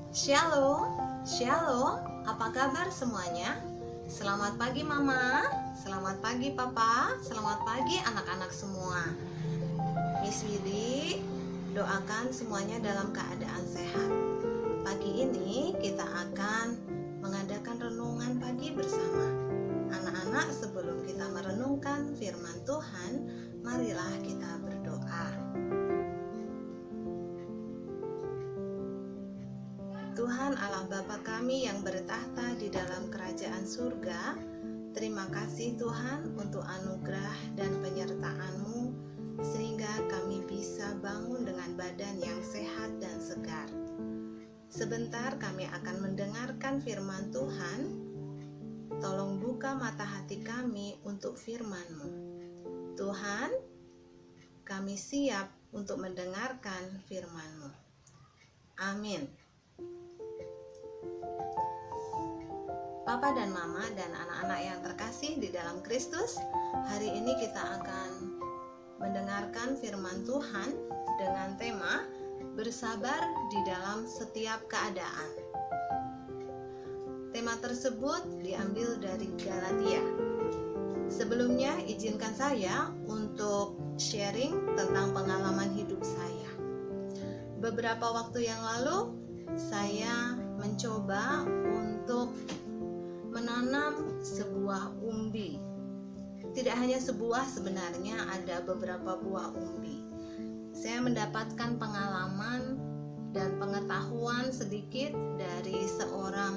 Shalom, shalom, apa kabar semuanya? Selamat pagi Mama, selamat pagi Papa, selamat pagi anak-anak semua. Miss Willy doakan semuanya dalam keadaan sehat. Pagi ini kita akan mengadakan renungan pagi bersama. Anak-anak, sebelum kita merenungkan firman Tuhan, marilah kita berdoa. Tuhan Allah Bapa kami yang bertahta di dalam kerajaan surga, terima kasih Tuhan untuk anugerah dan penyertaan-Mu sehingga kami bisa bangun dengan badan yang sehat dan segar. Sebentar kami akan mendengarkan firman Tuhan. Tolong buka mata hati kami untuk firman-Mu. Tuhan, kami siap untuk mendengarkan firman-Mu. Amin. Papa dan Mama dan anak-anak yang terkasih di dalam Kristus, hari ini kita akan mendengarkan firman Tuhan dengan tema bersabar di dalam setiap keadaan. Tema tersebut diambil dari Galatia. Sebelumnya, izinkan saya untuk sharing tentang pengalaman hidup saya. Beberapa waktu yang lalu, saya mencoba untuk menanam sebuah umbi. Tidak hanya sebuah, sebenarnya ada beberapa buah umbi. Saya mendapatkan pengalaman dan pengetahuan sedikit dari seorang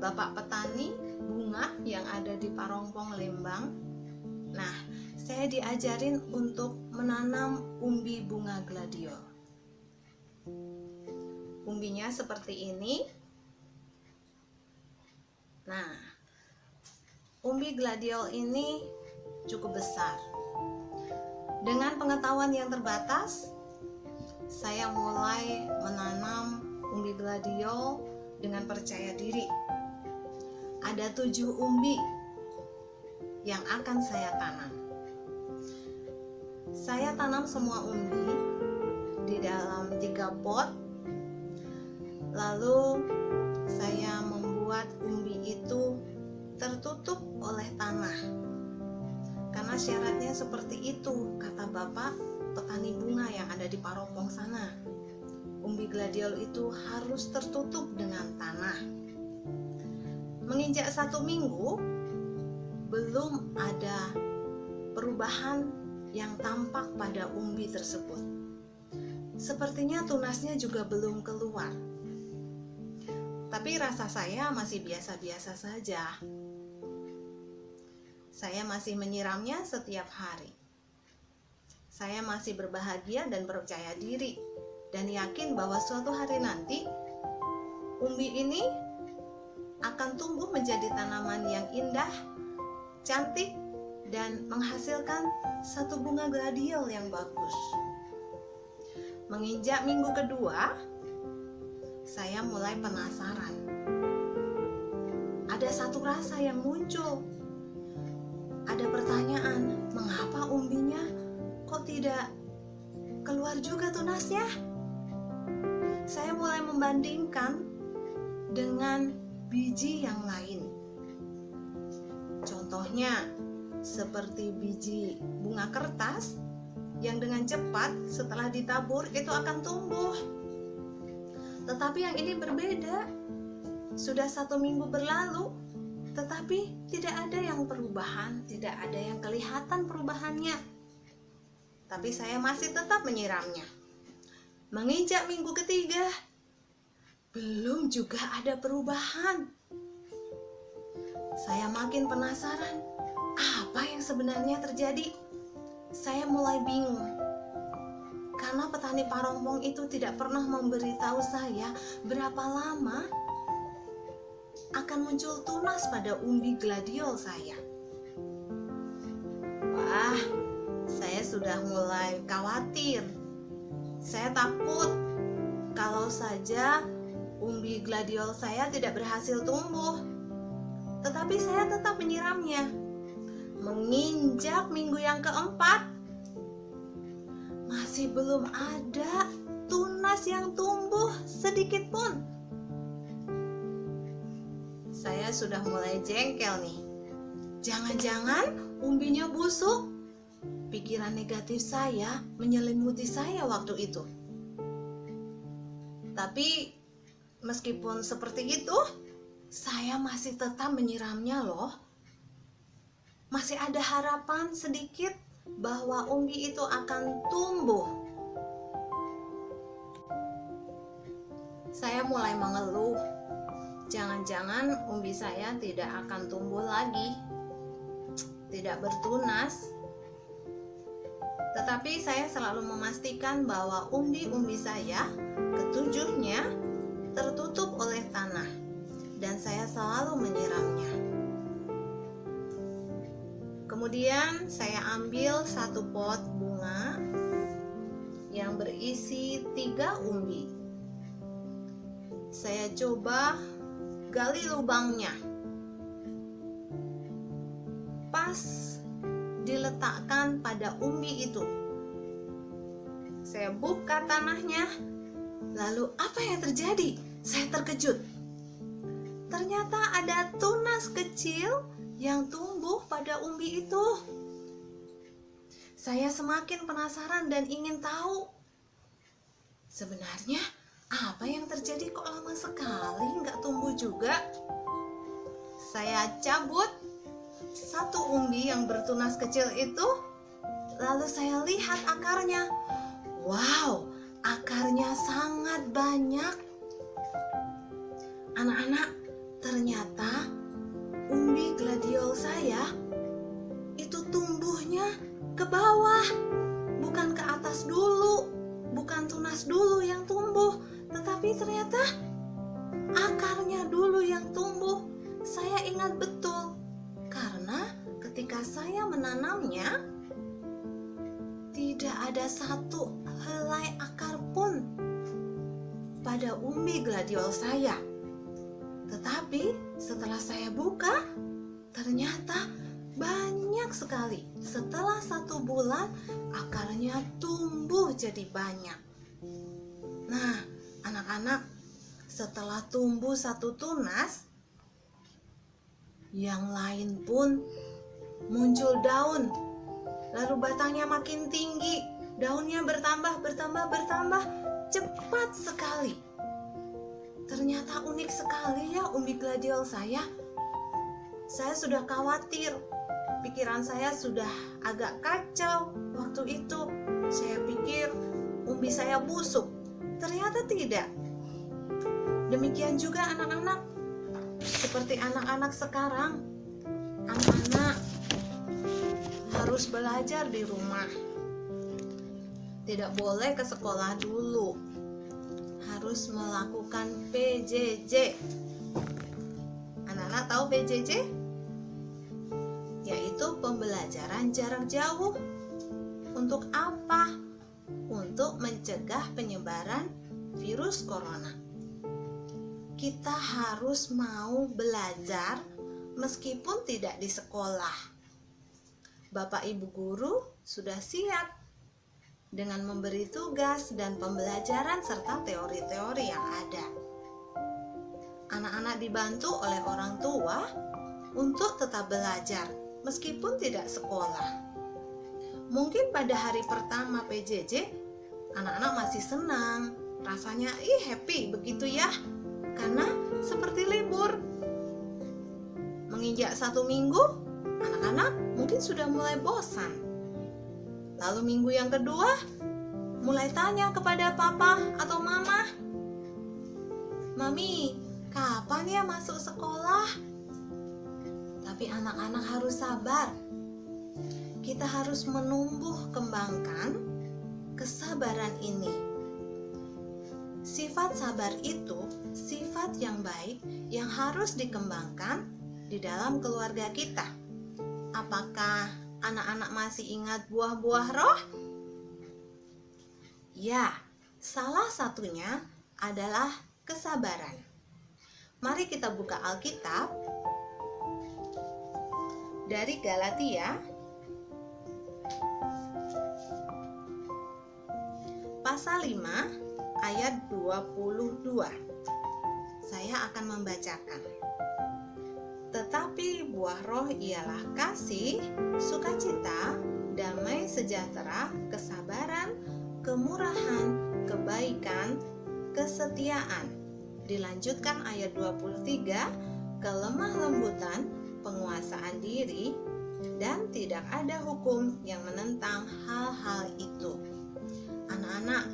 bapak petani bunga yang ada di Parongpong, Lembang. Nah, saya diajarin untuk menanam umbi bunga gladiol. Umbinya seperti ini. Nah, umbi gladiol ini cukup besar. Dengan pengetahuan yang terbatas, saya mulai menanam umbi gladiol dengan percaya diri. Ada 7 umbi yang akan saya tanam. Saya tanam semua umbi di dalam 3 pot. Lalu saya membuat umbi itu tertutup oleh tanah. Karena syaratnya seperti itu, kata bapak petani bunga yang ada di Parongpong sana. Umbi gladiol itu harus tertutup dengan tanah. Menginjak 1 minggu, belum ada perubahan yang tampak pada umbi tersebut. Sepertinya tunasnya juga belum keluar. Tapi rasa saya masih biasa-biasa saja. Saya masih menyiramnya setiap hari. Saya masih berbahagia dan percaya diri dan yakin bahwa suatu hari nanti umbi ini akan tumbuh menjadi tanaman yang indah, cantik, dan menghasilkan satu bunga gladiol yang bagus. Menginjak minggu kedua, saya mulai penasaran. Ada satu rasa yang muncul. Ada pertanyaan, mengapa umbinya kok tidak keluar juga tunasnya? Saya mulai membandingkan dengan biji yang lain. Contohnya, seperti biji bunga kertas yang dengan cepat setelah ditabur itu akan tumbuh. Tetapi yang ini berbeda. Sudah 1 minggu berlalu, tetapi tidak ada yang perubahan, tidak ada yang kelihatan perubahannya. Tapi saya masih tetap menyiramnya. Menginjak minggu ketiga, belum juga ada perubahan. Saya makin penasaran, apa yang sebenarnya terjadi? Saya mulai bingung. Karena petani Parongpong itu tidak pernah memberitahu saya berapa lama akan muncul tunas pada umbi gladiol saya. Wah, saya sudah mulai khawatir. Saya takut kalau saja umbi gladiol saya tidak berhasil tumbuh. Tetapi saya tetap menyiramnya. Menginjak minggu yang keempat, masih belum ada tunas yang tumbuh sedikit pun. sudah mulai jengkel nih. Jangan-jangan umbinya busuk. Pikiran negatif saya menyelimuti saya waktu itu. Tapi meskipun seperti itu, saya masih tetap menyiramnya loh. Masih ada harapan sedikit bahwa umbi itu akan tumbuh. Saya mulai mengeluh, jangan-jangan umbi saya tidak akan tumbuh lagi, tidak bertunas. Tetapi saya selalu memastikan bahwa umbi-umbi saya, ketujuhnya, tertutup oleh tanah, dan saya selalu menyiramnya. Kemudian saya ambil satu pot bunga yang berisi 3 umbi. Saya coba gali lubangnya. Pas diletakkan pada umbi itu. Saya buka tanahnya. Lalu apa yang terjadi? Saya terkejut. Ternyata ada tunas kecil yang tumbuh pada umbi itu. Saya semakin penasaran dan ingin tahu. Sebenarnya apa yang terjadi, kok lama sekali nggak tumbuh juga? Saya cabut satu umbi yang bertunas kecil itu, lalu saya lihat akarnya. Wow, akarnya sangat banyak. Anak-anak, ternyata umbi gladiol saya itu tumbuhnya ke bawah, bukan ke atas dulu, bukan tunas dulu yang tumbuh, tetapi ternyata akarnya dulu yang tumbuh. Saya ingat betul, karena ketika saya menanamnya, tidak ada satu helai akar pun pada umbi gladiol saya. Tetapi setelah saya buka, ternyata banyak sekali. Setelah 1 bulan, akarnya tumbuh jadi banyak. Nah, anak-anak, setelah tumbuh 1 tunas, yang lain pun muncul daun. Lalu batangnya makin tinggi, daunnya bertambah, cepat sekali. Ternyata unik sekali ya umbi gladiol saya. Saya sudah khawatir, pikiran saya sudah agak kacau waktu itu. Saya pikir umbi saya busuk, ternyata tidak. Demikian juga anak-anak, seperti anak-anak sekarang. Anak-anak harus belajar di rumah, tidak boleh ke sekolah dulu, harus melakukan PJJ. Anak-anak tahu PJJ? Yaitu pembelajaran jarak jauh. Untuk apa? Untuk mencegah penyebaran virus corona. Kita harus mau belajar meskipun tidak di sekolah. Bapak Ibu guru sudah siap dengan memberi tugas dan pembelajaran serta teori-teori yang ada. Anak-anak dibantu oleh orang tua untuk tetap belajar meskipun tidak sekolah. Mungkin pada hari pertama PJJ, anak-anak masih senang, rasanya happy begitu ya, karena seperti libur. Menginjak 1 minggu, anak-anak mungkin sudah mulai bosan. Lalu minggu yang kedua, mulai tanya kepada papa atau mama, "Mami, kapan ya masuk sekolah?" Tapi anak-anak harus sabar. Kita harus menumbuh kembangkan kesabaran ini. Sifat sabar itu sifat yang baik yang harus dikembangkan di dalam keluarga kita. Apakah anak-anak masih ingat buah-buah roh? Ya, salah satunya adalah kesabaran. Mari kita buka Alkitab dari Galatia pasal 5 ayat 22. Saya akan membacakan. Tetapi buah roh ialah kasih, sukacita, damai sejahtera, kesabaran, kemurahan, kebaikan, kesetiaan. Dilanjutkan ayat 23, kelemah lembutan, penguasaan diri, dan tidak ada hukum yang menentang hal-hal itu. Anak-anak,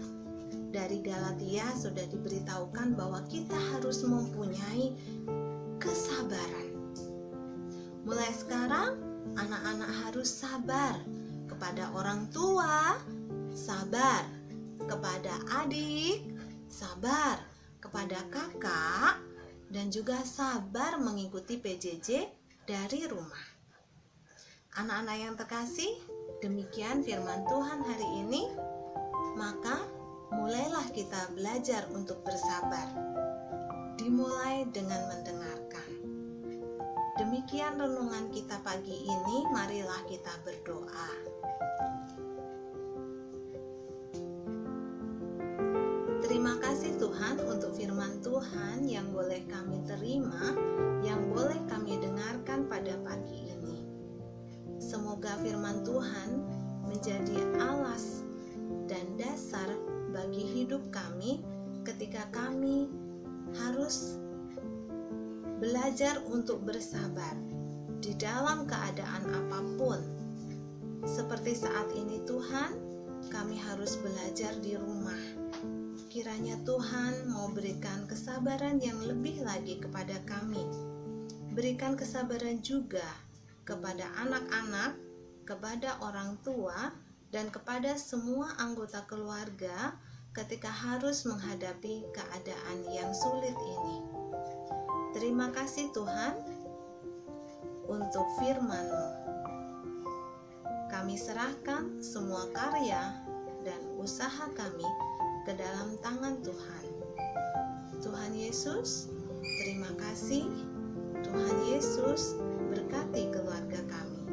dari Galatia sudah diberitahukan bahwa kita harus mempunyai kesabaran. Mulai sekarang, anak-anak harus sabar kepada orang tua, sabar kepada adik, sabar kepada kakak, dan juga sabar mengikuti PJJ dari rumah. Anak-anak yang terkasih, demikian firman Tuhan hari ini. Maka mulailah kita belajar untuk bersabar. Dimulai dengan mendengarkan. Demikian renungan kita pagi ini, marilah kita berdoa. Terima kasih Tuhan untuk firman Tuhan yang boleh kami terima, yang boleh kami dengarkan pada pagi ini. Semoga firman Tuhan menjadi alas dan dasar bagi hidup kami ketika kami harus belajar untuk bersabar di dalam keadaan apapun. Seperti saat ini Tuhan, kami harus belajar di rumah. Kiranya Tuhan mau berikan kesabaran yang lebih lagi kepada kami. Berikan kesabaran juga kepada anak-anak, kepada orang tua, dan kepada semua anggota keluarga ketika harus menghadapi keadaan yang sulit ini. Terima kasih Tuhan untuk firman-Mu. Kami serahkan semua karya dan usaha kami ke dalam tangan Tuhan. Tuhan Yesus, terima kasih. Tuhan Yesus, berkati keluarga kami.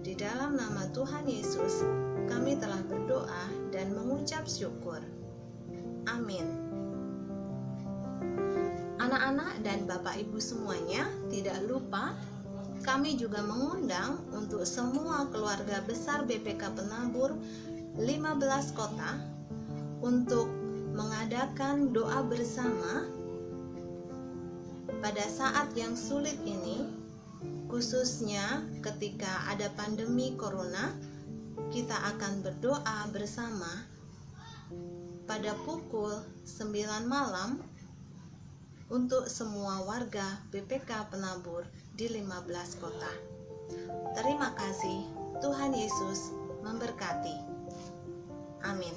Di dalam nama Tuhan Yesus, kami telah berdoa dan mengucap syukur. Amin. Anak-anak dan Bapak Ibu semuanya, tidak lupa kami juga mengundang untuk semua keluarga besar BPK Penabur 15 kota untuk mengadakan doa bersama pada saat yang sulit ini, khususnya ketika ada pandemi corona. Kita akan berdoa bersama pada pukul 9 malam untuk semua warga BPK Penabur di 15 kota. Terima kasih, Tuhan Yesus memberkati. Amin.